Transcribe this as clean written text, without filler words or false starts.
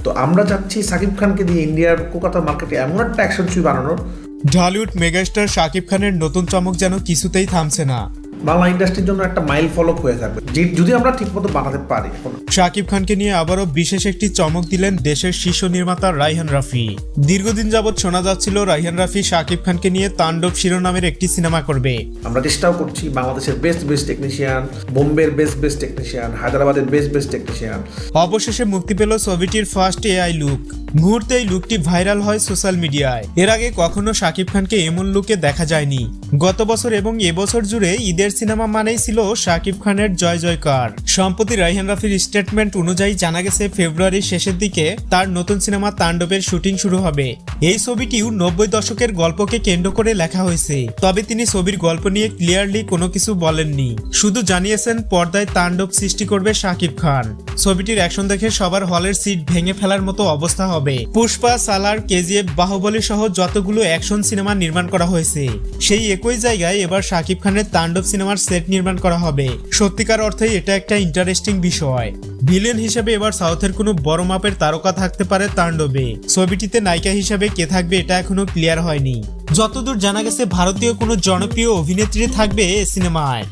তো আমরা চাচ্ছি সাকিব খানকে দিয়ে ইন্ডিয়ার কলকাতা মার্কেটে এমন একটা অ্যাকশন ছবি বানানোর। ঢালিউড মেগাস্টার শাকিব খানের নতুন চমক যেন কিছুতেই থামছে না। বাংলা ইন্ডাস্ট্রির জন্য একটা মাইল ফলক হয়ে থাকবে যদি আমরা ঠিকমতো বানাতে পারি। শাকিব খানকে নিয়ে আবারও বিশেষ একটি চমক দিলেন দেশের শীর্ষ নির্মাতা রায়হান রাফি। দীর্ঘদিন যাবৎ শোনা যাচ্ছিল রায়হান রাফি শাকিব খানকে নিয়ে তাণ্ডব শিরোনামের একটি সিনেমা করবে। আমরা চেষ্টাও করছি, বাংলাদেশের বেস্ট টেকনিশিয়ান, বোম্বের বেস্ট টেকনিশিয়ান, হায়দ্রাবাদের বেস্ট টেকনিশিয়ান। অবশেষে মুক্তি পেল ছবিটির ফার্স্ট এআই লুক। মুহূর্তে এই লুকটি ভাইরাল হয় সোশ্যাল মিডিয়ায়। এর আগে কখনো শাকিব খানকে এমন লুকে দেখা যায়নি। গত বছর এবং এবছর জুড়ে ঈদের সিনেমা মানেই ছিল শাকিব খানের জয় জয়কার। সম্প্রতি রায়হান রাফির স্টেটমেন্ট অনুযায়ী জানা গেছে ফেব্রুয়ারির শেষের দিকে তার নতুন সিনেমা তাণ্ডবের শুটিং শুরু হবে। এই ছবিটিও 90 দশকের গল্পকে কেন্দ্র করে লেখা হয়েছে। তবে তিনি ছবির গল্প নিয়ে ক্লিয়ারলি কোনো কিছু বলেননি, শুধু জানিয়েছেন পর্দায় তাণ্ডব সৃষ্টি করবে শাকিব খান। ছবিটির অ্যাকশন দেখে সবার হলের সিট ভেঙে ফেলার মতো অবস্থা হবে। পুষ্পা, সালার, কেজিএফ, বাহুবলী সহ যতগুলো অ্যাকশন সিনেমা নির্মাণ করা হয়েছে সেই একই জায়গায় এবার শাকিব খানের তাণ্ডব সিনেমার সেট নির্মাণ করা হবে। সত্যিকার অর্থেই এটা একটা ইন্টারেস্টিং বিষয়। ভিলেন হিসেবে এবার সাউথের কোনো বড় মাপের তারকা থাকতে পারে তাণ্ডবে। ছবিটিতে নায়িকা হিসেবে কে থাকবে এটা এখনো ক্লিয়ার হয়নি। যতদূর জানা গেছে ভারতীয় কোনো জনপ্রিয় অভিনেত্রী থাকবে এই সিনেমায়।